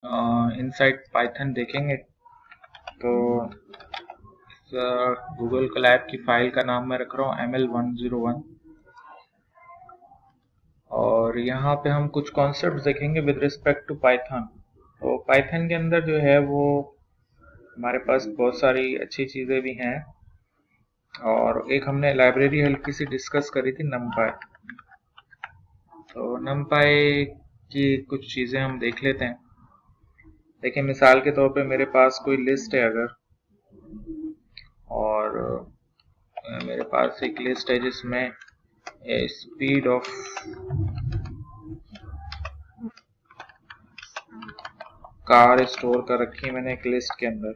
Inside Python देखेंगे तो Google Colab की फाइल का नाम मैं रख रहा हूँ ML101 और यहाँ पे हम कुछ कॉन्सेप्ट देखेंगे विद रिस्पेक्ट टू पाइथन। तो पाइथन के अंदर जो है वो हमारे पास बहुत सारी अच्छी चीज़ें भी हैं और एक हमने लाइब्रेरी हल्की सी डिस्कस करी थी numpy। तो numpy की कुछ चीज़ें हम देख लेते हैं। देखिए मिसाल के तौर पे मेरे पास कोई लिस्ट है अगर, और मेरे पास एक लिस्ट है जिसमें स्पीड ऑफ कार स्टोर कर रखी है मैंने एक लिस्ट के अंदर।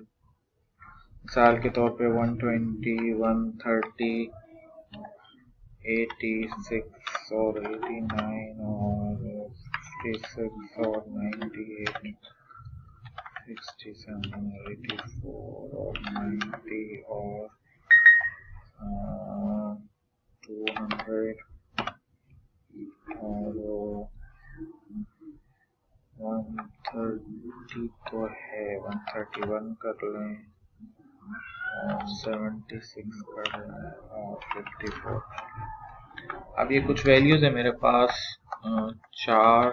मिसाल के तौर पे 120, 130, 86 और 89 और 56 और 98, 67 और 84 और 90 और 200 और 130 तो है, 131 कर लें और 76 कर लें और 54। अब ये कुछ वैल्यूज है मेरे पास, 4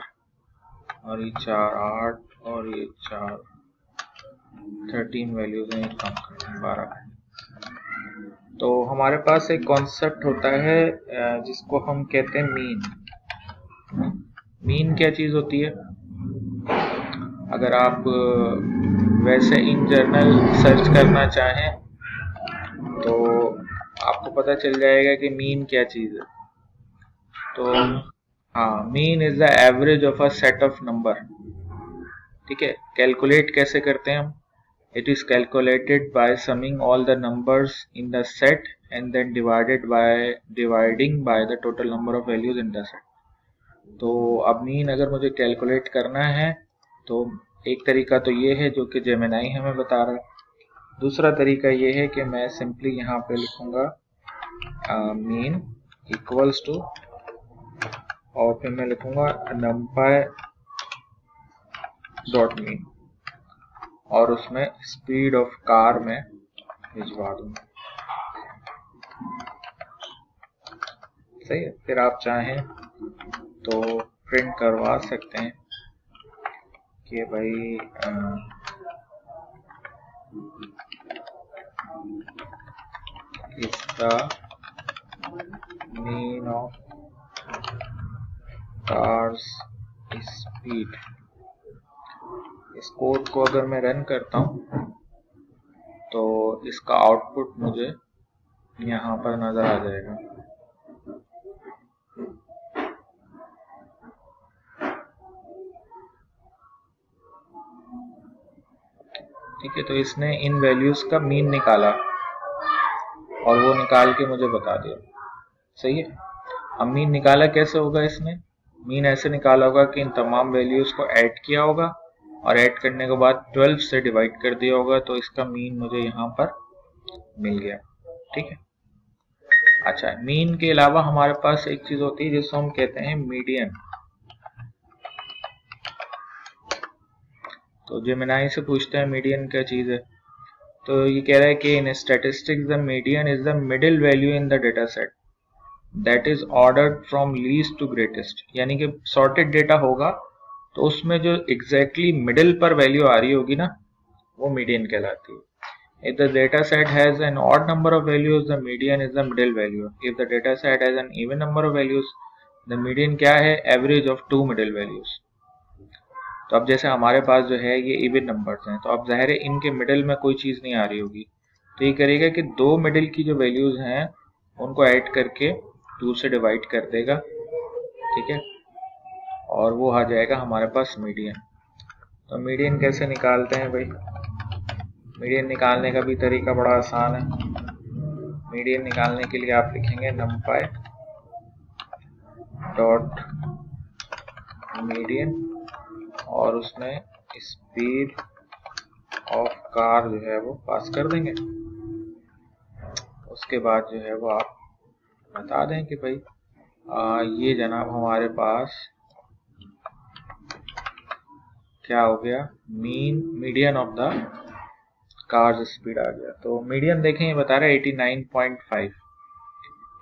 और ये 4 8 और ये 4 13 वैल्यूज हैं, कम कर लें 12। तो हमारे पास एक कॉन्सेप्ट होता है जिसको हम कहते हैं मीन। मीन क्या चीज होती है? अगर आप वैसे इन जनरल सर्च करना चाहें तो आपको पता चल जाएगा कि मीन क्या चीज है। तो हाँ, mean is the average of a set of number. ठीक है, कैलकुलेट कैसे करते हैं हम? It is calculated by summing all the numbers in the set and then dividing by the total number of values in the set। तो अब mean अगर मुझे कैलकुलेट करना है तो एक तरीका तो ये है जो कि जेमिनाई हमें बता रहा है। दूसरा तरीका ये है कि मैं सिंपली यहाँ पे लिखूंगा मीन इक्वल्स टू, और फिर मैं लिखूंगा numpy डॉट मीन और उसमें स्पीड ऑफ कार में भिजवा दूंगा। सही है। फिर आप चाहें तो प्रिंट करवा सकते हैं कि भाई इसका मीन ऑफ कार्स स्पीड। इस कोड को अगर मैं रन करता हूं तो इसका आउटपुट मुझे यहाँ पर नजर आ जाएगा। ठीक है, तो इसने इन वैल्यूज का मीन निकाला और वो निकाल के मुझे बता दिया। सही है। अब मीन निकाला कैसे होगा? इसने मीन ऐसे निकाला होगा कि इन तमाम वैल्यूज को ऐड किया होगा और ऐड करने के बाद 12 से डिवाइड कर दिया होगा, तो इसका मीन मुझे यहाँ पर मिल गया। ठीक है। अच्छा, मीन के अलावा हमारे पास एक चीज होती है जिसको हम कहते हैं मीडियन। तो जेमिनाई से पूछते हैं मीडियन क्या चीज है, तो ये कह रहा है कि in statistics the median is the middle value in the data set that is ordered from least to greatest. यानी कि सॉर्टेड डेटा होगा तो उसमें जो एग्जैक्टली मिडिल पर वैल्यू आ रही होगी ना, वो मीडियन कहलाती है। If the data set has an odd number of values, the median is the middle value. If the data set has an even number of values, the median क्या है? Average of two middle values। तो अब जैसे हमारे पास जो है ये even numbers हैं, तो अब जाहिर है इनके मिडिल में कोई चीज़ नहीं आ रही होगी, तो ये करेगा कि दो मिडिल की जो वैल्यूज हैं उनको ऐड करके 2 से डिवाइड कर देगा। ठीक है, और वो आ जाएगा हमारे पास मीडियन। तो मीडियन कैसे निकालते हैं भाई? मीडियन निकालने का भी तरीका बड़ा आसान है। मीडियन निकालने के लिए आप लिखेंगे numpy डॉट मीडियन और उसमें स्पीड ऑफ कार जो है वो पास कर देंगे। उसके बाद जो है वो आप बता दें कि भाई ये जनाब हमारे पास क्या हो गया, median of the cars speed आ गया। तो मीडियन देखें ये बता रहा है 89.5।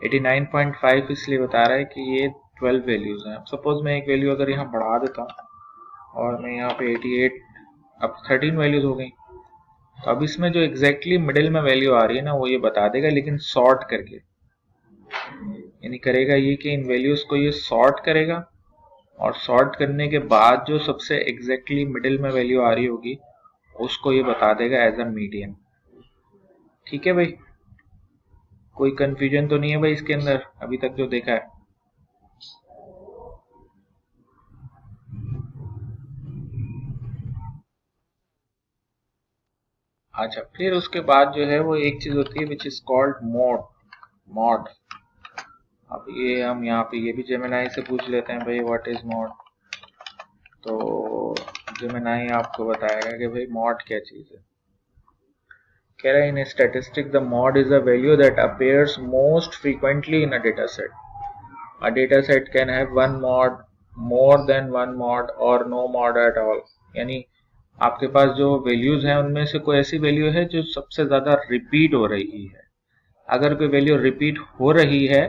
89.5 इसलिए बता रहा है कि ये 12 वैल्यूज हैं। सपोज मैं एक वैल्यू अगर यहाँ बढ़ा देता हूँ और मैं यहाँ पे 88, अब 13 वैल्यूज हो गई। तो अब इसमें जो एग्जैक्टली मिडिल में वैल्यू आ रही है ना वो ये बता देगा, लेकिन सॉर्ट करके, यानी करेगा ये कि इन वैल्यूज को ये सॉर्ट करेगा और सॉर्ट करने के बाद जो सबसे एग्जैक्टली मिडिल में वैल्यू आ रही होगी उसको ये बता देगा एज अ मीडियन। ठीक है भाई, कोई कंफ्यूजन तो नहीं है भाई इसके अंदर अभी तक जो देखा है? अच्छा, फिर उसके बाद जो है वो एक चीज होती है विच इज कॉल्ड मॉड। अब ये हम यहाँ पे ये भी जेमिनाई से पूछ लेते हैं भाई व्हाट इज मॉड। तो जेमिनाई आपको बताएगा कि भाई मॉड क्या चीज है। कह रहा है in statistic the mode is a value that appears most frequently in a data set. A data set can have one mode, more than one mode or no mode at all. यानी आपके पास जो values हैं उनमें से कोई ऐसी value है जो सबसे ज्यादा रिपीट हो रही है। अगर कोई वैल्यू रिपीट हो रही है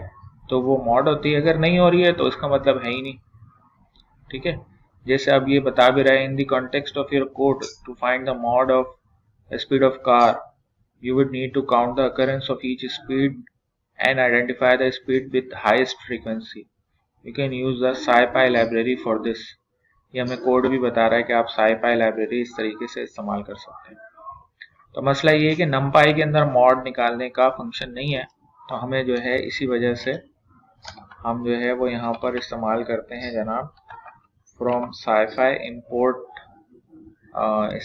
तो वो मॉड होती है, अगर नहीं हो रही है तो इसका मतलब है ही नहीं। ठीक है, जैसे अब ये बता भी रहा है in the context of your code to find the mode of speed of car you would need to count the occurrence of each speed and identify the speed with highest frequency. You can use the SciPy library for this. ये हमें code भी बता रहा है कि आप SciPy library इस तरीके से इस्तेमाल कर सकते हैं। तो मसला ये है कि numpy के अंदर मॉड निकालने का फंक्शन नहीं है, तो हमें जो है इसी वजह से हम जो है वो यहाँ पर इस्तेमाल करते हैं जनाब फ्रॉम SciPy import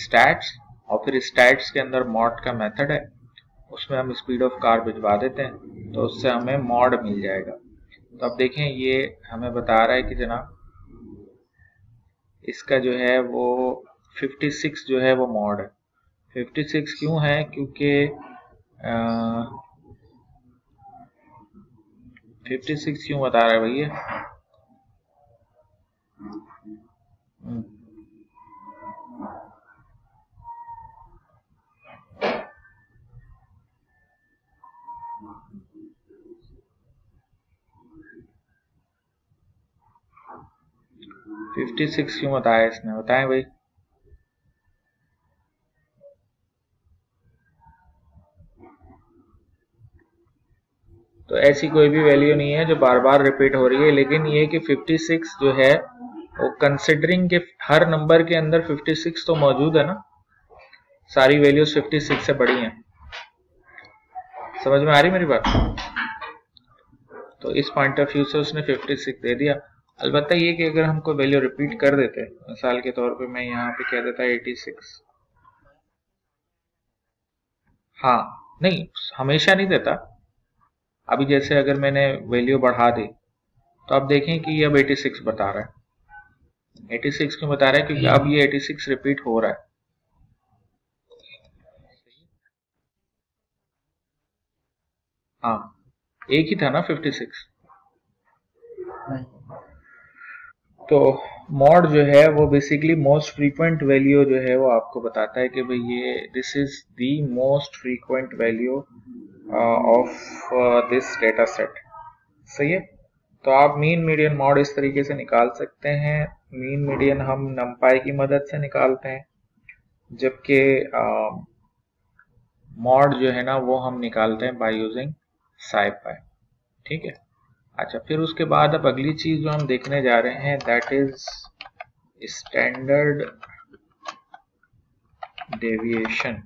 stats, और फिर स्टैट्स के अंदर मॉड का मेथड है, उसमें हम स्पीड ऑफ कार भिजवा देते हैं तो उससे हमें मॉड मिल जाएगा। तो अब देखें ये हमें बता रहा है कि जनाब इसका जो है वो 56 जो है वो मॉड है। 56 क्यों है? क्योंकि 56 क्यों बता रहा है भैया? 56 क्यों बताया इसने, बताएं भाई। तो ऐसी कोई भी वैल्यू नहीं है जो बार बार रिपीट हो रही है, लेकिन ये कि 56 जो है वो कंसिडरिंग के हर नंबर के अंदर 56 तो मौजूद है ना, सारी वैल्यूज 56 से बड़ी हैं। समझ में आ रही मेरी बात? तो इस पॉइंट ऑफ व्यू से उसने 56 दे दिया। अलबत्ता ये कि अगर हम कोई वैल्यू रिपीट कर देते, मिसाल के तौर पे मैं यहाँ पे कह देता 86, हाँ नहीं हमेशा नहीं देता। अभी जैसे अगर मैंने वैल्यू बढ़ा दी तो अब देखें कि ये अब 86 बता रहा है। 86 क्यों बता रहा है? क्योंकि अब ये 86 रिपीट हो रहा है। हाँ एक ही था ना 56। तो मॉड जो है वो बेसिकली मोस्ट फ्रीक्वेंट वैल्यू जो है वो आपको बताता है कि भाई ये this is the most frequent value of this data set. सही है, तो आप मीन मीडियन मॉड इस तरीके से निकाल सकते हैं। मीन मीडियन हम नमपाई की मदद से निकालते हैं, जबकि मॉड जो है ना वो हम निकालते हैं बाय यूजिंग SciPy। ठीक है, अच्छा फिर उसके बाद अब अगली चीज जो हम देखने जा रहे हैं that is standard deviation.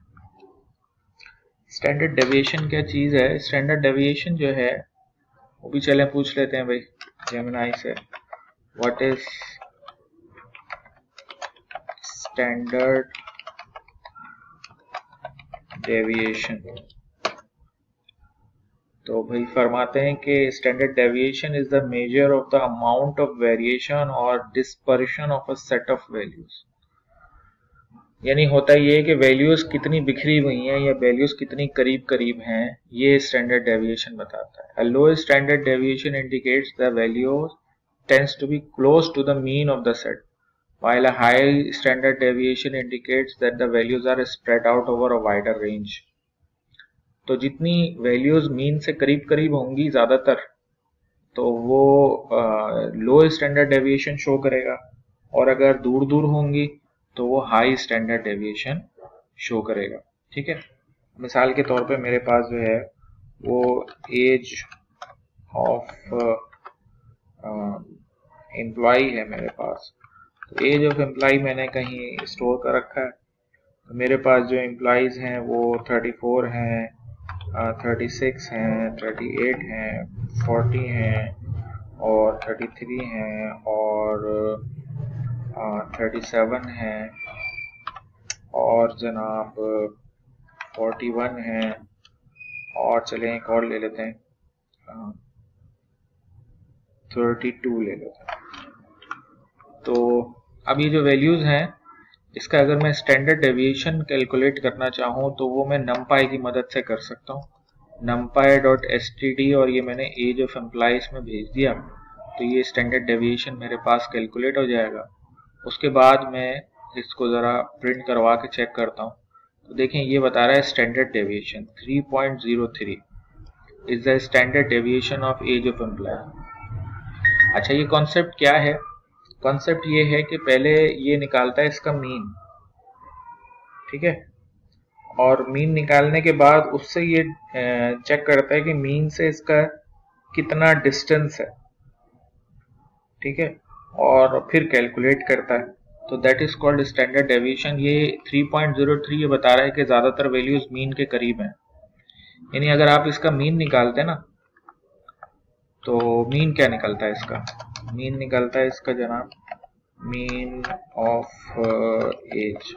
Standard deviation क्या चीज है? स्टैंडर्ड डेविएशन जो है वो भी चले पूछ लेते हैं भाई जेमिनाई से, व्हाट इज स्टैंडर्ड डेविएशन। तो भाई फरमाते हैं कि standard deviation is the measure of the amount of variation or dispersion of a set of values. यानी होता ये है कि वैल्यूज कितनी बिखरी हुई हैं या वैल्यूज कितनी करीब करीब हैं, ये स्टैंडर्ड डेविएशन बताता है। A low standard deviation indicates the value tends to be close to the mean of the set। while a high standard deviation indicates that the values are spread out over a wider range. तो जितनी values mean से करीब करीब होंगी ज्यादातर, तो वो लो standard deviation show करेगा, और अगर दूर दूर होंगी तो वो हाई स्टैंडर्ड डेविएशन शो करेगा। ठीक है, मिसाल के तौर पे मेरे पास जो है वो एज ऑफ एम्प्लॉय है मेरे पास, तो एज ऑफ एम्प्लॉय मैंने कहीं स्टोर कर रखा है। तो मेरे पास जो एम्प्लॉयज हैं वो 34 हैं, 36 हैं, 38 हैं, 40 हैं और 33 हैं और 37 हैं और जनाब 41 हैं, और चलें एक और ले लेते हैं, 32 ले लेते हैं। तो अब ये जो वैल्यूज हैं, इसका अगर मैं स्टैंडर्ड डेविएशन कैलकुलेट करना चाहूँ तो वो मैं numpy की मदद से कर सकता हूँ। numpy.std, और ये मैंने एज ऑफ एम्प्लॉइज में भेज दिया, तो ये स्टैंडर्ड डेविएशन मेरे पास कैलकुलेट हो जाएगा। उसके बाद मैं इसको ज़रा प्रिंट करवा के चेक करता हूँ, तो देखें ये बता रहा है standard deviation 3.03 is the standard deviation of age of employ. अच्छा, ये कॉन्सेप्ट क्या है? कॉन्सेप्ट ये है कि पहले ये निकालता है इसका मीन, ठीक है, और मीन निकालने के बाद उससे ये चेक करता है कि मीन से इसका कितना डिस्टेंस है, ठीक है, और फिर कैलकुलेट करता है। तो that is called standard deviation. ये 3.03 ये बता रहा है कि ज्यादातर वैल्यूज मीन के करीब हैं। यानी अगर आप इसका मीन निकालते हैं ना, तो मीन क्या निकलता है इसका? मीन निकलता है इसका जनाब मीन ऑफ एज।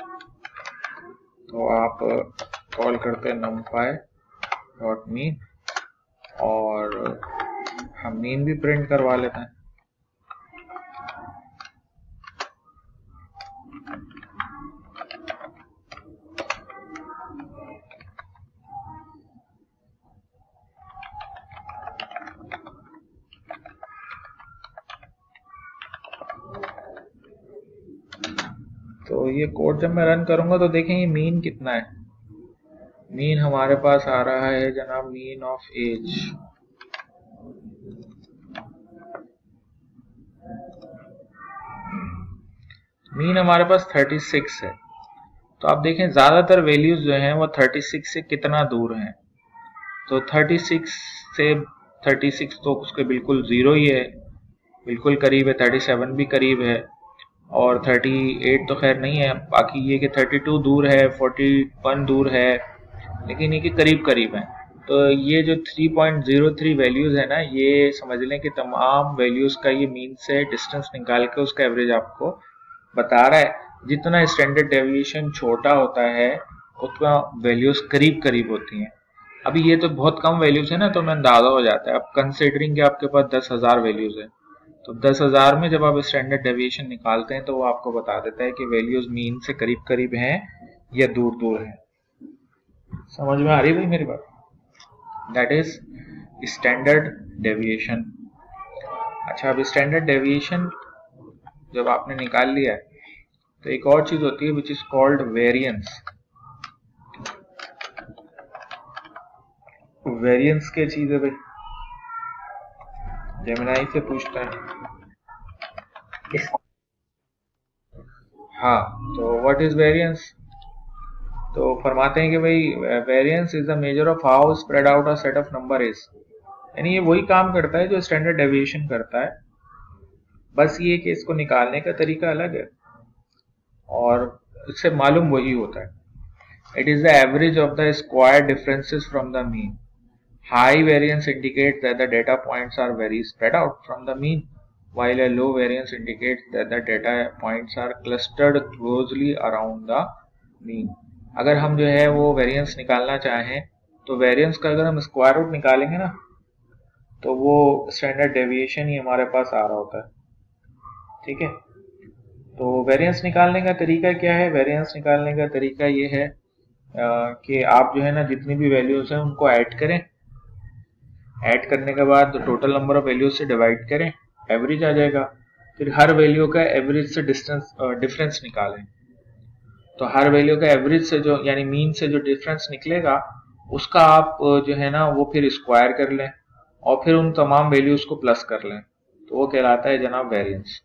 तो आप कॉल करते हैं numpy.mean और हम मीन भी प्रिंट करवा लेते हैं। तो ये कोड जब मैं रन करूंगा तो देखें ये मीन कितना है। मीन हमारे पास आ रहा है जनाब मीन ऑफ एज, मीन हमारे पास 36 है। तो आप देखें ज्यादातर वैल्यूज जो हैं वो 36 से कितना दूर हैं। तो 36 से 36 तो उसके बिल्कुल जीरो ही है, बिल्कुल करीब है। 37 भी करीब है और 38 तो खैर नहीं है। बाकी ये कि 32 दूर है, 41 दूर है, लेकिन ये कि करीब करीब है। तो ये जो 3.03 वैल्यूज है ना, ये समझ लें कि तमाम वैल्यूज का ये मीन से डिस्टेंस निकाल के उसका एवरेज आपको बता रहा है। जितना स्टैंडर्ड डेविएशन छोटा होता है उतना वैल्यूज करीब करीब होती हैं। अभी ये तो बहुत कम वैल्यूज है ना, तो मैं अंदाजा हो जाता है। अब कंसिडरिंग कि आपके पास 10,000 वैल्यूज है, तो 10,000 में जब आप स्टैंडर्ड डेविएशन निकालते हैं तो वो आपको बता देता है कि वैल्यूज मीन से करीब करीब हैं या दूर दूर हैं। समझ में आ रही भाई मेरी बात? That is standard deviation. अच्छा, अब स्टैंडर्ड डेविएशन जब आपने निकाल लिया है तो एक और चीज होती है which is called variance. Variance क्या चीज है भाई? जेमिनाई से पूछता है। हाँ, तो व्हाट इज वेरिएंस? तो फरमाते हैं कि भाई variance is the measure of how spread out a set of number is. यानी ये वही काम करता है जो स्टैंडर्ड डेविएशन करता है, बस ये कि इसको निकालने का तरीका अलग है और इससे मालूम वही होता है। It is the average of the square differences from the mean. High variance indicates that the data points are very spread out from the mean, while a low variance indicates that the data points are clustered closely around the mean। अगर हम जो है वो variance निकालना चाहें तो variance का अगर हम स्क्वायर रूट निकालेंगे ना, तो वो स्टैंडर्ड डेविएशन ही हमारे पास आ रहा होता है। ठीक है, तो वेरिएंस निकालने का तरीका क्या है? वेरिएंस निकालने का तरीका ये है कि आप जो है ना जितनी भी वैल्यूज हैं उनको ऐड करें, ऐड करने के बाद टोटल नंबर ऑफ वैल्यूज से डिवाइड करें, एवरेज आ जाएगा। फिर हर वैल्यू का एवरेज से डिफरेंस निकालें। तो हर वैल्यू का एवरेज से जो यानी मीन से जो डिफरेंस निकलेगा उसका आप जो है ना वो फिर स्क्वायर कर लें और फिर उन तमाम वैल्यूज को प्लस कर लें, तो वो कहलाता है जनाब वेरिएंस।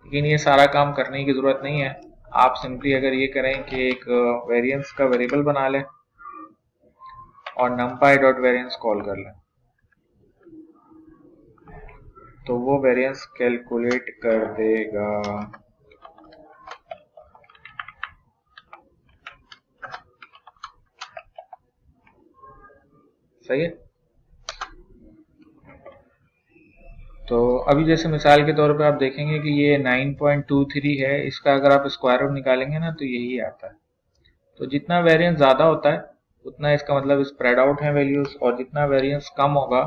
लेकिन ये सारा काम करने की जरूरत नहीं है, आप सिंपली अगर ये करें कि एक वेरिएंस का वेरिएबल बना लें और numpy डॉट वेरिएंस कॉल कर लें, तो वो वेरिएंस कैलकुलेट कर देगा। सही है। तो अभी जैसे मिसाल के तौर पे आप देखेंगे कि ये 9.23 है, इसका अगर आप स्क्वायर रूट निकालेंगे ना तो यही आता है। तो जितना वेरिएंस ज्यादा होता है उतना इसका मतलब स्प्रेड आउट है वैल्यूज, और जितना वेरिएंस कम होगा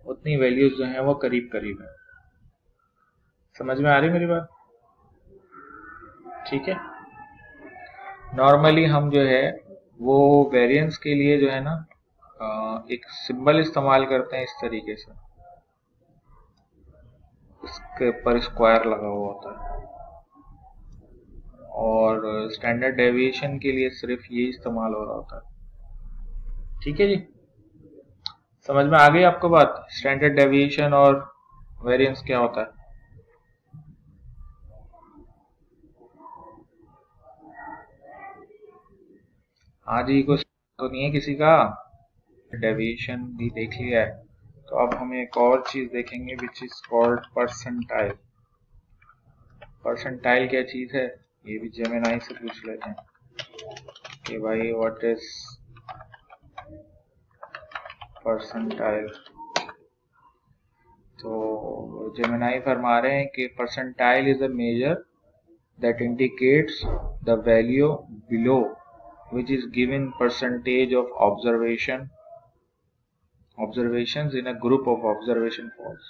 उतनी वैल्यूज जो है वो करीब करीब है। समझ में आ रही मेरी बात? ठीक है। नॉर्मली हम जो है वो वेरिएंस के लिए जो है ना एक सिंबल इस्तेमाल करते हैं इस तरीके से, इसके ऊपर स्क्वायर लगा हुआ होता है, और स्टैंडर्ड डेविएशन के लिए सिर्फ ये इस्तेमाल हो रहा होता है। ठीक है जी, समझ में आ गई आपको बात? स्टैंडर्ड डेविएशन और वेरिएंस क्या होता है? हाँ जी, कुछ तो नहीं है किसी का? डेविएशन भी देख लिया है, तो अब हम एक और चीज देखेंगे which is called percentile. Percentile क्या चीज है ये भी जेमिनाई से पूछ लेते हैं कि भाई व्हाट इज परसेंटाइल। तो जेमिनाई फरमा रहे हैं कि percentile is a measure that indicates the value below which is given percentage of observations in a group of observation falls।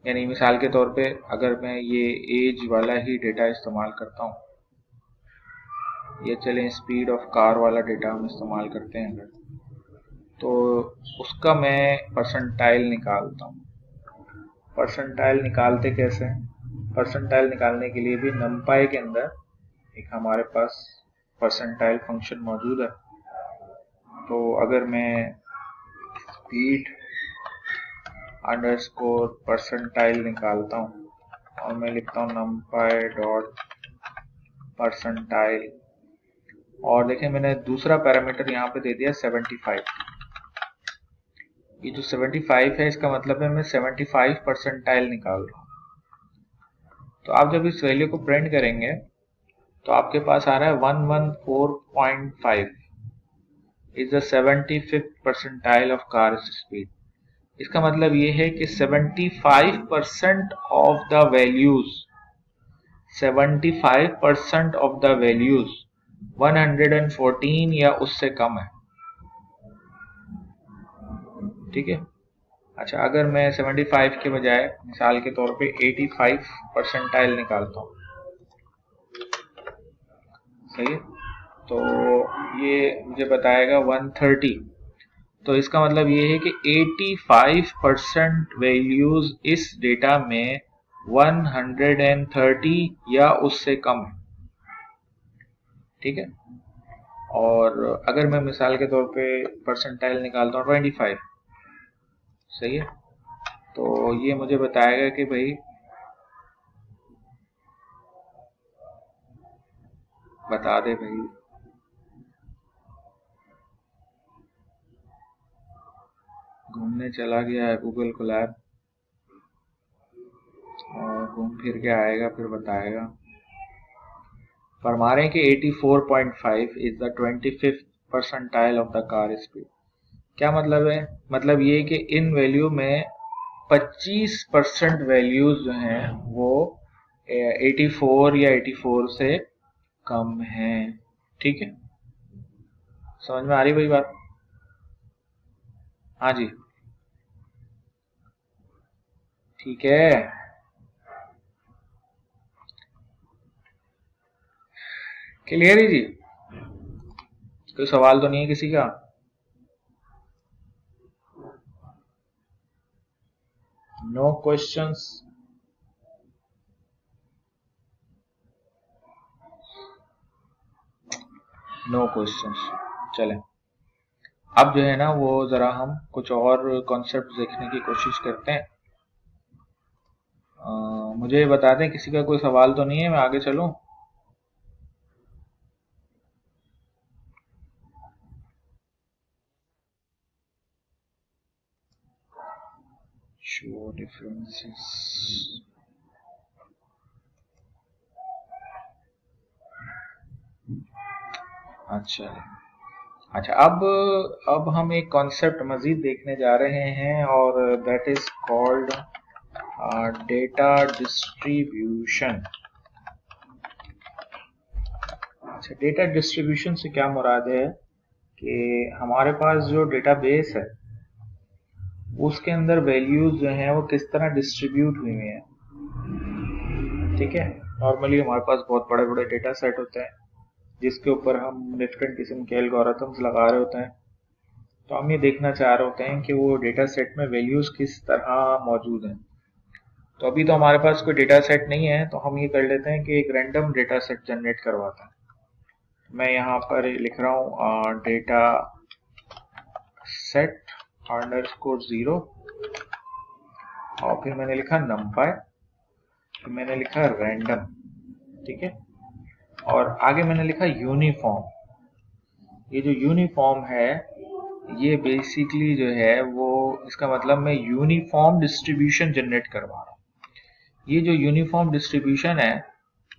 यानी मिसाल के तौर पे अगर मैं ये एज वाला ही डेटा इस्तेमाल करता हूँ, ये चलें स्पीड ऑफ कार वाला डेटा हम इस्तेमाल करते हैं अगर, तो उसका मैं परसेंटाइल निकालता हूँ। परसेंटाइल निकालते कैसे? परसेंटाइल निकालने के लिए भी numpy के अंदर एक हमारे पास परसेंटाइल फंक्शन मौजूद है। तो अगर मैं स्पीड अंडरस्कोर परसेंटाइल निकालता हूँ और मैं लिखता हूँ numpy डॉट परसेंटाइल, और देखें मैंने दूसरा पैरामीटर यहाँ पे दे दिया 75। ये जो 75 है इसका मतलब है मैं 75 परसेंटाइल निकाल रहा हूँ। तो आप जब इस वैल्यू को प्रिंट करेंगे तो आपके पास आ रहा है 114.5 is the 75th percentile of car speed. इसका मतलब ये है कि 75% of the values 75% of the values 114 या उससे कम है। ठीक है। अच्छा, अगर मैं 75 के बजाय मिसाल के तौर पे 85 परसेंटाइल निकालता हूँ, सही है, तो ये मुझे बताएगा 130। तो इसका मतलब ये है कि 85% वैल्यूज इस डेटा में 130 या उससे कम है। ठीक है। और अगर मैं मिसाल के तौर पे परसेंटाइल निकालता हूँ 25, सही है, तो ये मुझे बताएगा कि भाई बता दे भाई, घूमने चला गया है गूगल कोलैब और घूम फिर के आएगा फिर बताएगा। फरमा रहे हैं कि 84.5 is the 25th percentile of the car speed. क्या मतलब है? मतलब ये कि इन वैल्यू में 25% वैल्यूज जो हैं वो 84 या 84 से कम हैं। ठीक है, समझ में आ रही भाई बात? हाँ जी, ठीक है, क्लियर है जी? कोई सवाल तो नहीं है किसी का? No questions? No questions. चलें, अब जो है ना वो जरा हम कुछ और कॉन्सेप्ट देखने की कोशिश करते हैं। मुझे बता दें, किसी का कोई सवाल तो नहीं है, मैं आगे चलूं? Show differences. अच्छा, अब हम एक कॉन्सेप्ट मजीद देखने जा रहे हैं और that is called data distribution. अच्छा, डेटा डिस्ट्रीब्यूशन से क्या मुराद है कि हमारे पास जो डेटाबेस है उसके अंदर वैल्यूज जो हैं वो किस तरह डिस्ट्रीब्यूट हुई हैं। ठीक है, नॉर्मली हमारे पास बहुत बड़े बड़े डेटा सेट होते हैं जिसके ऊपर हम डिफरेंट किस्म के एल्गोरिथम्स लगा रहे होते हैं। तो हम ये देखना चाह रहे होते हैं कि वो डेटा सेट में वैल्यूज किस तरह मौजूद हैं। तो अभी तो हमारे पास कोई डेटा सेट नहीं है, तो हम ये कर लेते हैं कि एक रैंडम डेटा सेट जनरेट करवाते हैं। मैं यहाँ पर लिख रहा हूँ डेटा सेट _0 और फिर मैंने लिखा numpy, फिर मैंने लिखा रैंडम। ठीक है, और आगे मैंने लिखा यूनिफॉर्म। ये जो यूनिफॉर्म है ये बेसिकली जो है वो, इसका मतलब मैं यूनिफॉर्म डिस्ट्रीब्यूशन जनरेट करवा रहा हूँ। ये जो यूनिफॉर्म डिस्ट्रीब्यूशन है,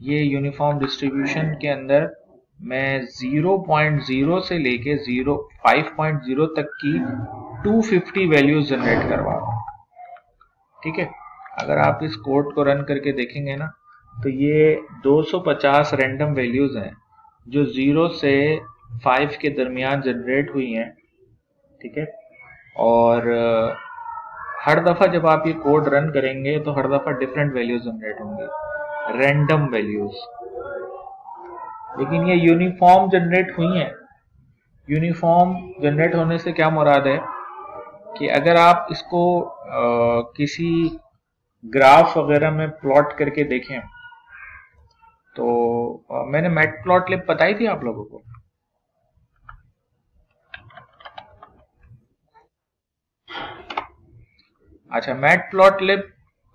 ये यूनिफॉर्म डिस्ट्रीब्यूशन के अंदर मैं 0.0 से लेके 5.0 तक की 250 वैल्यूज जनरेट करवा रहा हूँ। ठीक है, अगर आप इस कोड को रन करके देखेंगे ना तो ये 250 रैंडम वैल्यूज हैं जो 0 से 5 के दरमियान जनरेट हुई हैं। ठीक है, और हर दफा जब आप ये कोड रन करेंगे तो हर दफा डिफरेंट वैल्यूज जनरेट होंगे, रैंडम वैल्यूज। लेकिन ये यूनिफॉर्म जनरेट हुई हैं। यूनिफॉर्म जनरेट होने से क्या मुराद है कि अगर आप इसको किसी ग्राफ वगैरह में प्लॉट करके देखें तो मैंने मैटप्लॉटलिब बताई थी आप लोगों को। अच्छा, मैटप्लॉटलिब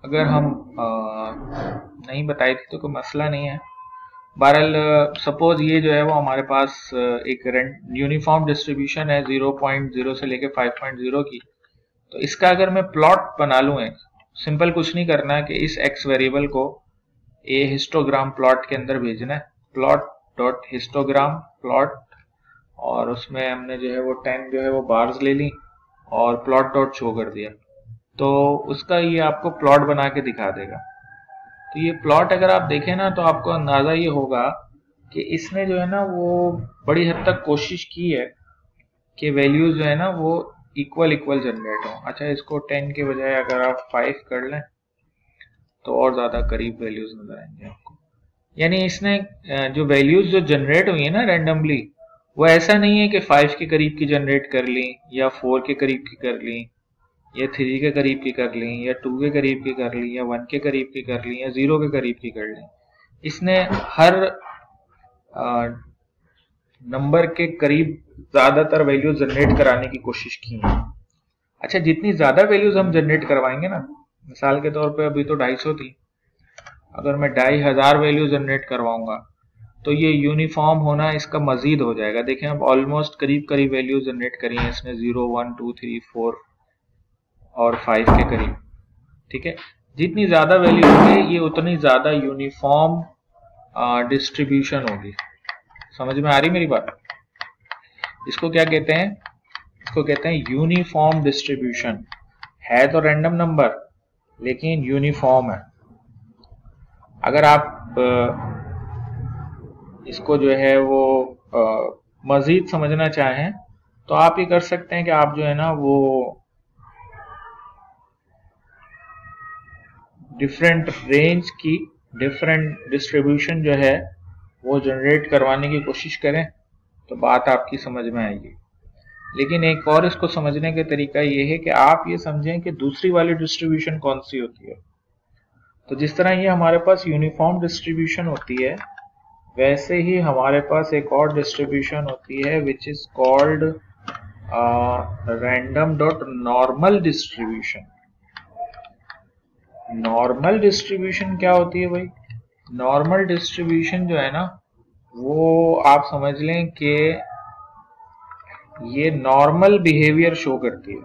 अगर हम नहीं बताई थी तो कोई मसला नहीं है। बहरहाल सपोज ये जो है वो हमारे पास एक यूनिफॉर्म डिस्ट्रीब्यूशन है 0.0 से लेके 5.0 की। तो इसका अगर मैं प्लॉट बना लूँ, सिंपल कुछ नहीं करना है कि इस एक्स वेरिएबल को ए हिस्टोग्राम प्लॉट के अंदर भेजना है, प्लॉट डॉट हिस्टोग्राम प्लॉट, और उसमें हमने जो है वो 10 जो है वो बार्स ले ली और प्लॉट डॉट शो कर दिया, तो उसका ये आपको प्लॉट बना के दिखा देगा। तो ये प्लॉट अगर आप देखें ना तो आपको अंदाजा ये होगा कि इसने जो है ना वो बड़ी हद तक कोशिश की है कि वैल्यूज जो है ना वो इक्वल जनरेट हो। अच्छा, इसको 10 के बजाय अगर आप 5 कर लें तो और ज्यादा करीब वैल्यूज नजर आएंगे आपको। यानी इसने जो वैल्यूज जो जनरेट हुई है ना रैंडमली, वो ऐसा नहीं है कि 5 के करीब की जनरेट कर ली या 4 के करीब की कर ली या 3 के करीब की कर ली या 2 के करीब की कर ली या 1 के करीब की कर ली या 0 के करीब की कर ली। इसने हर नंबर के करीब ज्यादातर वैल्यूज जनरेट कराने की कोशिश की है। अच्छा, जितनी ज्यादा वैल्यूज हम जनरेट करवाएंगे ना, मिसाल के तौर पे अभी तो 250 थी, अगर मैं 2500 वैल्यू जनरेट करवाऊंगा तो ये यूनिफॉर्म होना इसका मजीद हो जाएगा। देखें, अब ऑलमोस्ट करीब वैल्यू जनरेट करी है इसने 0, 1, 2, 3, 4 और 5 के करीब। ठीक है, जितनी ज्यादा वैल्यू होगी ये उतनी ज्यादा यूनिफॉर्म डिस्ट्रीब्यूशन होगी। समझ में आ रही मेरी बात? इसको क्या कहते हैं? इसको कहते हैं यूनिफॉर्म डिस्ट्रीब्यूशन। है तो रैंडम नंबर लेकिन यूनिफॉर्म है। अगर आप इसको जो है वो मजीद समझना चाहें तो आप ये कर सकते हैं कि आप जो है ना वो डिफरेंट रेंज की डिफरेंट डिस्ट्रीब्यूशन जो है वो जनरेट करवाने की कोशिश करें तो बात आपकी समझ में आएगी। लेकिन एक और इसको समझने का तरीका ये है कि आप ये समझें कि दूसरी वाली डिस्ट्रीब्यूशन कौन सी होती है। तो जिस तरह ये हमारे पास यूनिफॉर्म डिस्ट्रीब्यूशन होती है वैसे ही हमारे पास एक और डिस्ट्रीब्यूशन होती है which is called random dot normal distribution. Normal distribution क्या होती है भाई? नॉर्मल डिस्ट्रीब्यूशन जो है ना, वो आप समझ लें कि ये नॉर्मल बिहेवियर शो करती है।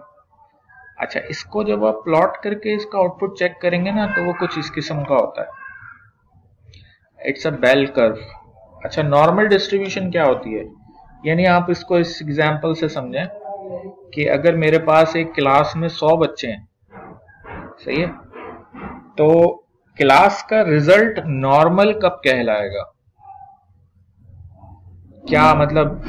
अच्छा, इसको जब आप प्लॉट करके इसका आउटपुट चेक करेंगे ना, तो वो कुछ इस किस्म का होता है, इट्स अ बेल कर्व। अच्छा, नॉर्मल डिस्ट्रीब्यूशन क्या होती है? यानी आप इसको इस एग्जांपल से समझें कि अगर मेरे पास एक क्लास में 100 बच्चे हैं, सही है, तो क्लास का रिजल्ट नॉर्मल कब कहलाएगा? क्या मतलब,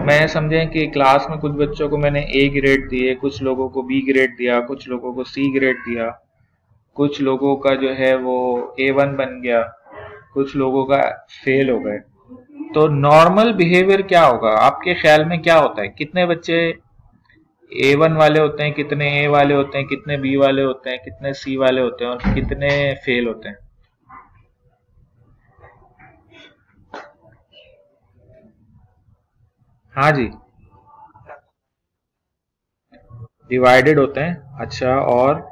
मैं समझें कि क्लास में कुछ बच्चों को मैंने ए ग्रेड दिए, कुछ लोगों को बी ग्रेड दिया, कुछ लोगों को सी ग्रेड दिया, कुछ लोगों का जो है वो A1 बन गया, कुछ लोगों का फेल हो गए। तो नॉर्मल बिहेवियर क्या होगा आपके ख्याल में? क्या होता है? कितने बच्चे A1 वाले होते हैं, कितने ए वाले होते हैं, कितने बी वाले होते हैं, कितने सी वाले होते हैं, और कितने फेल होते हैं? हाँ जी, डिवाइडेड होते हैं। अच्छा, और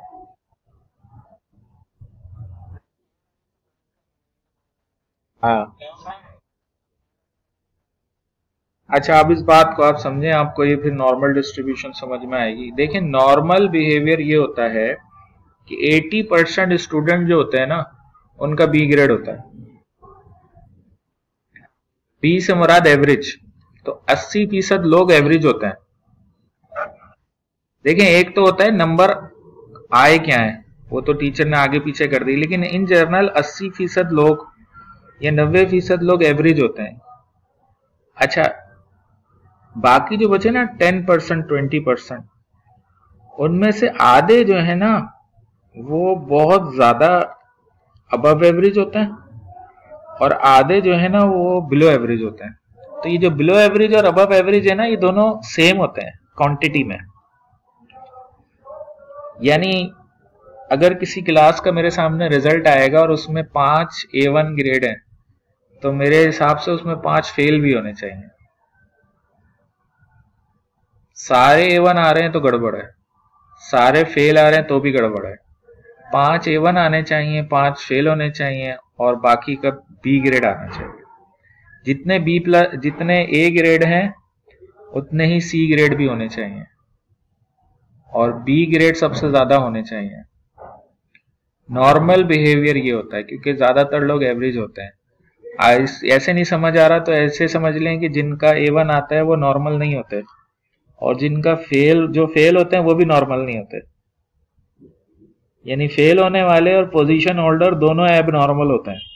हाँ, अच्छा, अब इस बात को आप समझें, आपको ये फिर नॉर्मल डिस्ट्रीब्यूशन समझ में आएगी। देखिए, नॉर्मल बिहेवियर ये होता है कि 80% स्टूडेंट जो होते हैं ना, उनका बी ग्रेड होता है। बी से मुराद एवरेज, तो 80% लोग एवरेज होते हैं। देखें, एक तो होता है नंबर आए क्या है, वो तो टीचर ने आगे पीछे कर दी, लेकिन इन जनरल 80% लोग या 90% लोग एवरेज होते हैं। अच्छा, बाकी जो बचे ना 10% 20%, उनमें से आधे जो है ना, वो बहुत ज्यादा अबव एवरेज होते हैं, और आधे जो है ना वो बिलो एवरेज होते हैं। तो ये जो बिलो एवरेज और अबव एवरेज है ना, ये दोनों सेम होते हैं क्वांटिटी में। यानी अगर किसी क्लास का मेरे सामने रिजल्ट आएगा और उसमें 5 A1 ग्रेड है, तो मेरे हिसाब से उसमें 5 फेल भी होने चाहिए। सारे A1 आ रहे हैं तो गड़बड़ है, सारे फेल आ रहे हैं तो भी गड़बड़ है। 5 A1 आने चाहिए, 5 फेल होने चाहिए, और बाकी का बी ग्रेड आना चाहिए। जितने ए ग्रेड हैं, उतने ही सी ग्रेड भी होने चाहिए, और बी ग्रेड सबसे ज्यादा होने चाहिए। नॉर्मल बिहेवियर ये होता है, क्योंकि ज्यादातर लोग एवरेज होते हैं। ऐसे नहीं समझ आ रहा तो ऐसे समझ लें कि जिनका A1 आता है वो नॉर्मल नहीं होते, और जिनका जो फेल होते हैं वो भी नॉर्मल नहीं होते। यानी फेल होने वाले और पोजीशन होल्डर दोनों एब नॉर्मल होते हैं।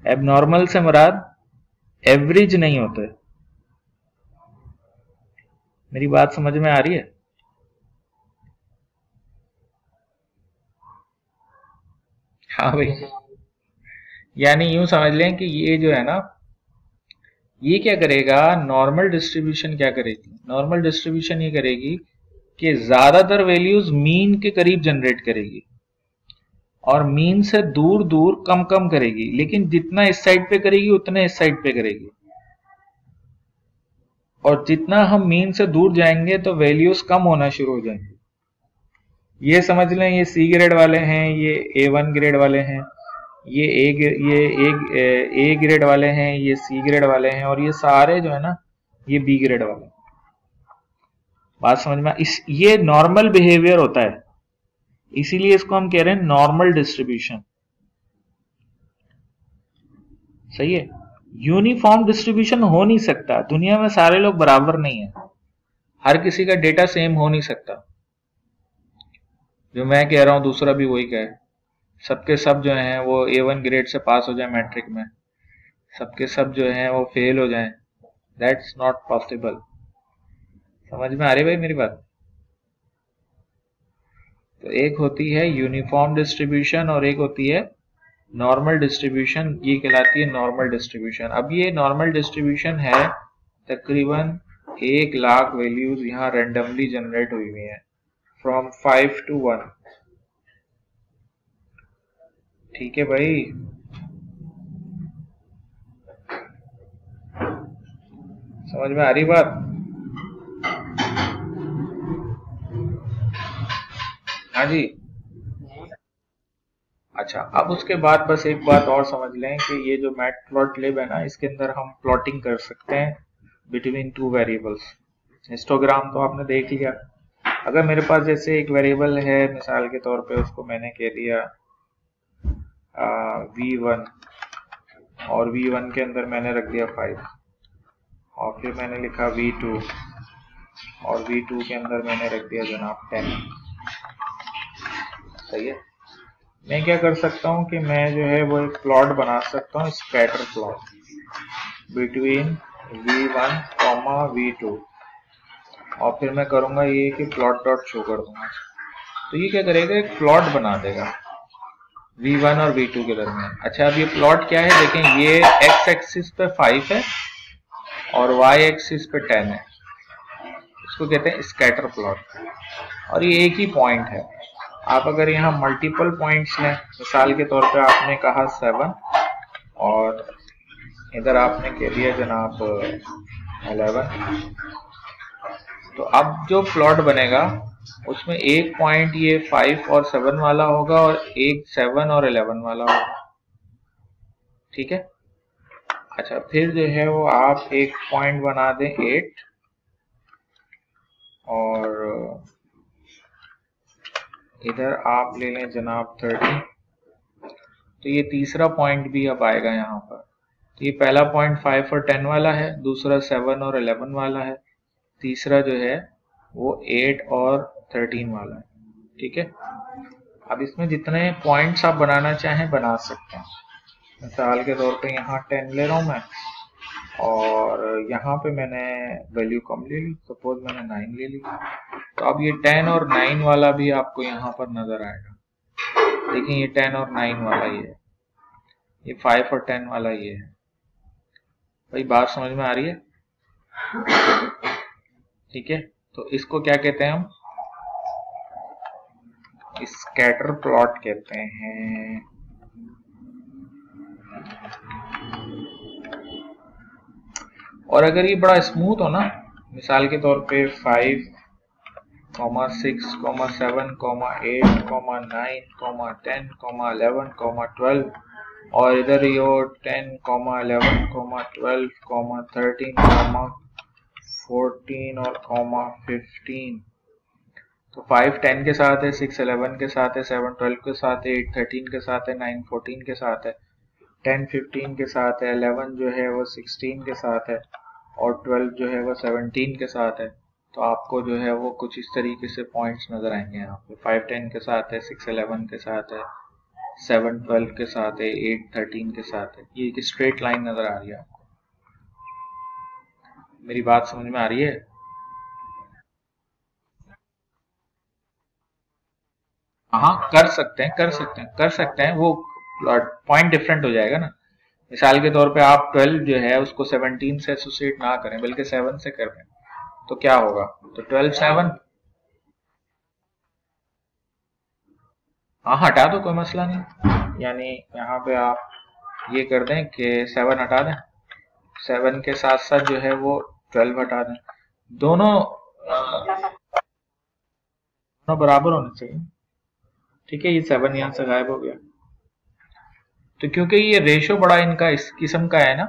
एब नॉर्मल से मुराद एवरेज नहीं होते। मेरी बात समझ में आ रही है? हाँ भाई, यानी यूं समझ लें कि ये जो है ना, ये क्या करेगा, नॉर्मल डिस्ट्रीब्यूशन क्या करेगी? नॉर्मल डिस्ट्रीब्यूशन ये करेगी कि ज्यादातर वैल्यूज मीन के करीब जनरेट करेगी, और मीन से दूर दूर कम कम करेगी, लेकिन जितना इस साइड पे करेगी उतने इस साइड पे करेगी। और जितना हम मीन से दूर जाएंगे तो वैल्यूज कम होना शुरू हो जाएंगी। ये समझ लें, ये सी ग्रेड वाले हैं, ये A1 ग्रेड वाले हैं, ये ए ग्रेड वाले हैं, ये सी ग्रेड वाले हैं, और ये सारे जो है ना, ये बी ग्रेड वाले हैं। बात समझ में? ये नॉर्मल बिहेवियर होता है, इसीलिए इसको हम कह रहे हैं नॉर्मल डिस्ट्रीब्यूशन। सही है। यूनिफॉर्म डिस्ट्रीब्यूशन हो नहीं सकता, दुनिया में सारे लोग बराबर नहीं है, हर किसी का डेटा सेम हो नहीं सकता। जो मैं कह रहा हूं दूसरा भी वही कहे, सबके सब जो हैं वो A1 ग्रेड से पास हो जाए मैट्रिक में, सबके सब जो हैं वो फेल हो जाएं, दैट्स नॉट पॉसिबल। समझ में आ रही है भाई मेरी बात? तो एक होती है यूनिफॉर्म डिस्ट्रीब्यूशन और एक होती है नॉर्मल डिस्ट्रीब्यूशन, ये कहलाती है नॉर्मल डिस्ट्रीब्यूशन। अब ये नॉर्मल डिस्ट्रीब्यूशन है, तकरीबन 1 लाख वैल्यूज यहाँ रेंडमली जनरेट हुई हुई है, फ्रॉम 5 to 1। ठीक है भाई, समझ में आ रही बात? हाँ जी। अच्छा, अब उसके बाद बस एक बात और समझ लें कि ये जो मैटप्लॉटलिब है ना, इसके अंदर हम प्लॉटिंग कर सकते हैं बिटवीन टू वेरिएबल्स। हिस्टोग्राम तो आपने देख लिया। अगर मेरे पास जैसे एक वेरिएबल है, मिसाल के तौर पे उसको मैंने कह दिया v1 और v1 के अंदर मैंने रख दिया 5 और फिर मैंने लिखा v2 और v2 के अंदर मैंने रख दिया जनाब 10। सही है। मैं क्या कर सकता हूँ कि मैं जो है वो एक प्लॉट बना सकता हूँ, scatter plot between v1 v2 और फिर मैं करूंगा ये कि प्लॉट डॉट शो कर दूंगा। तो ये क्या करेगा, एक प्लॉट बना देगा v1 और v2 के दरमियान। अच्छा, अब ये प्लॉट क्या है देखें, ये x एक्सिस पे 5 है और y एक्सिस पे 10 है। इसको कहते हैं स्कैटर प्लॉट और ये एक ही पॉइंट है। आप अगर यहाँ मल्टीपल पॉइंट्स लें, मिसाल के तौर पे आपने कहा 7 और इधर आपने कह दिया जनाब 11, तो अब जो प्लॉट बनेगा उसमें एक पॉइंट ये 5 और 7 वाला होगा और एक 7 और 11 वाला होगा। ठीक है। अच्छा, फिर जो है वो आप एक पॉइंट बना दें 8 और इधर आप ले लें जनाब 30। तो ये तीसरा पॉइंट भी अब आएगा यहाँ पर। तो ये पहला पॉइंट 5 और 10 वाला है, दूसरा 7 और 11 वाला है, तीसरा जो है वो 8 और 13 वाला है। ठीक है। अब इसमें जितने पॉइंट्स आप बनाना चाहें बना सकते हैं। मिसाल के तौर पे यहाँ 10 ले रहा हूँ मैं और यहाँ पे मैंने वैल्यू कम ले ली, सपोज मैंने 9 ले ली। तो अब ये 10 और 9 वाला भी आपको यहाँ पर नजर आएगा। देखिए ये 10 और 9 वाला ये है, ये 5 और 10 वाला ये है। भाई बात समझ में आ रही है? ठीक है। तो इसको क्या कहते हैं हम? स्कैटर प्लॉट कहते हैं। और अगर ये बड़ा स्मूथ हो ना, मिसाल के तौर पे 5, 6, 7, 8, 9, 10, 11, 12 और इधर ये 10, 11, 12, 13, 14 और 15। तो 5 10 के साथ है, 6 11 के साथ है, 7 12 के साथ है, 8 13 के साथ है, 9 14 के साथ है, 10 15 के साथ है, 11 जो है वो 16 के साथ है और 12 जो है वो 17 के साथ है। तो आपको जो है वो कुछ इस तरीके से पॉइंट्स नजर आएंगे यहाँ पे। 5 10 के साथ है, 6 11 के साथ है, 7 12 के साथ है, 8 13 के साथ है। ये एक स्ट्रेट लाइन नजर आ रही है आपको। मेरी बात समझ में आ रही है? हाँ, कर सकते हैं, कर सकते हैं, कर सकते हैं। वो पॉइंट डिफरेंट हो जाएगा ना। मिसाल के तौर पे आप 12 जो है उसको 17 से एसोसिएट ना करें बल्कि 7 से कर दें, तो क्या होगा? तो 12 7। हाँ, हटा दो, कोई मसला नहीं। यानी यहाँ पे आप ये कर दें कि 7 हटा दें, 7 के साथ साथ जो है वो 12 हटा दें। दोनों बराबर होने चाहिए। ठीक है। ये 7 यहाँ से गायब हो गया। तो क्योंकि ये रेशो बड़ा इनका इस किस्म का है ना,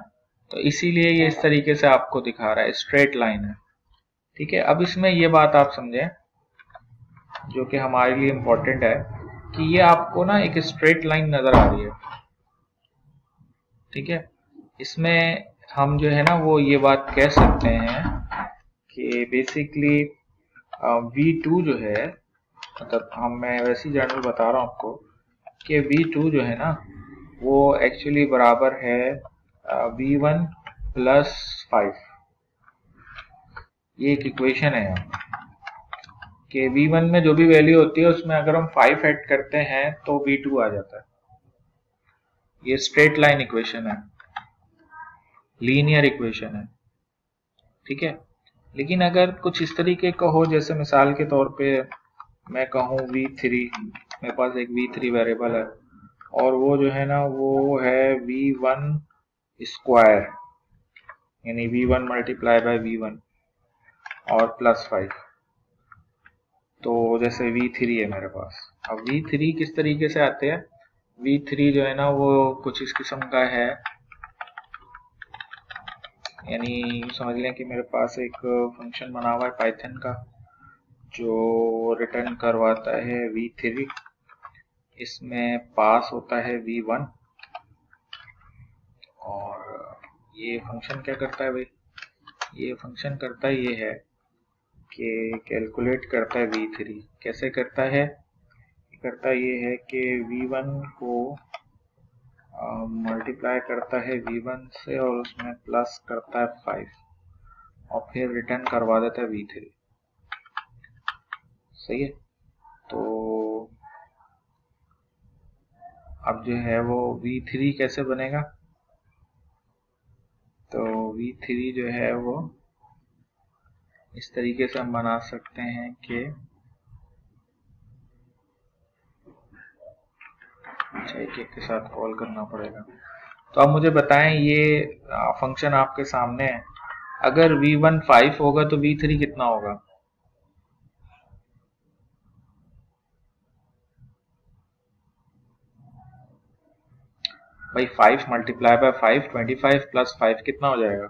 तो इसीलिए ये इस तरीके से आपको दिखा रहा है, स्ट्रेट लाइन है। ठीक है। अब इसमें ये बात आप समझें जो कि हमारे लिए इम्पोर्टेंट है कि ये आपको ना एक स्ट्रेट लाइन नजर आ रही है। ठीक है। इसमें हम जो है ना वो ये बात कह सकते हैं कि बेसिकली V2 जो है, मतलब मैं वैसी जनरल बता रहा हूँ आपको कि V2 जो है ना वो एक्चुअली बराबर है V1 प्लस 5। ये एक इक्वेशन है कि V1 में जो भी वैल्यू होती है उसमें अगर हम 5 ऐड करते हैं तो V2 आ जाता है। ये स्ट्रेट लाइन इक्वेशन है, लीनियर इक्वेशन है। ठीक है। लेकिन अगर कुछ इस तरीके का हो, जैसे मिसाल के तौर पे मैं कहूँ V3, मेरे पास एक V3 वेरिएबल है और वो जो है ना वो है V1 स्क्वायर। यानी v1 मल्टीप्लाई बाय v1 और प्लस 5। तो जैसे v3 है मेरे पास। अब v3 किस तरीके से आते हैं, v3 जो है ना वो कुछ इस किस्म का है, यानी समझ लें कि मेरे पास एक फंक्शन बना हुआ है पाइथन का जो रिटर्न करवाता है v3, इसमें पास होता है v1 और ये फंक्शन क्या करता है भाई, ये फंक्शन करता है ये है कि कैलकुलेट करता है v3। कैसे करता है, करता ये है कि v1 को मल्टीप्लाई करता है v1 से और उसमें प्लस करता है 5 और फिर रिटर्न करवा देता है v3। सही है। तो अब जो है वो v3 कैसे बनेगा, तो v3 जो है वो इस तरीके से हम बना सकते हैं कि एक एक के साथ कॉल करना पड़ेगा। तो आप मुझे बताएं, ये फंक्शन आपके सामने है, अगर v1 5 होगा तो v3 कितना होगा। भाई 5 मल्टीप्लाई बाय 5 25 प्लस 5 कितना हो जाएगा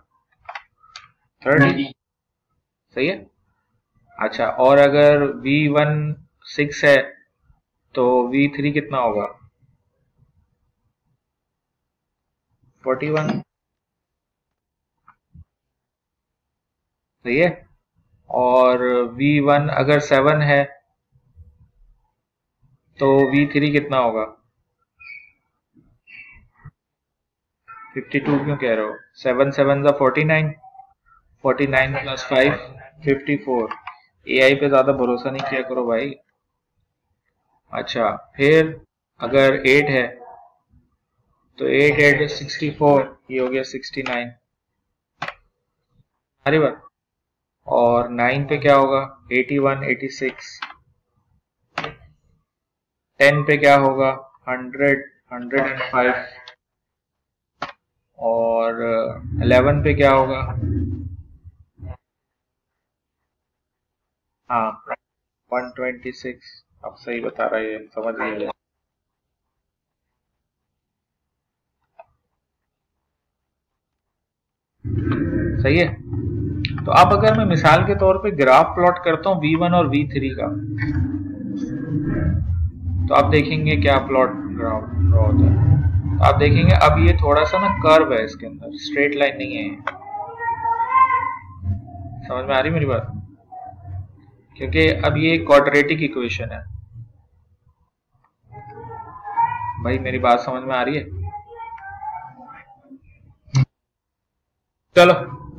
30। सही है। अच्छा, और अगर v1 6 है तो v3 कितना होगा 41। सही है। और v1 अगर 7 है तो v3 कितना होगा 52। क्यों कह रहे हो, 7 7 जा 49, 49 प्लस 5 54। AI पे ज्यादा भरोसा नहीं किया करो भाई। अच्छा, फिर अगर 8 है तो 8 8 64, ये हो गया 69। अरे बात। और 9 पे क्या होगा 81 86। 10 पे क्या होगा 100 105। और 11 पे क्या होगा, हाँ 126। अब सही बता रहा है, समझ लिया। सही है। तो अब अगर मैं मिसाल के तौर पे ग्राफ प्लॉट करता हूँ v1 और v3 का, तो आप देखेंगे क्या प्लॉट ग्राफ ड्रॉ होता है। तो आप देखेंगे अब ये थोड़ा सा ना कर्व है, इसके अंदर स्ट्रेट लाइन नहीं है। समझ में आ रही मेरी बात, क्योंकि अब ये क्वाड्रेटिक इक्वेशन है। भाई मेरी बात समझ में आ रही है। चलो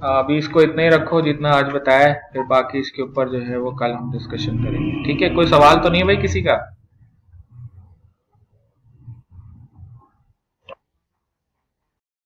अभी इसको इतना ही रखो जितना आज बताया है, फिर बाकी इसके ऊपर जो है वो कल हम डिस्कशन करेंगे। ठीक है, कोई सवाल तो नहीं है भाई किसी का।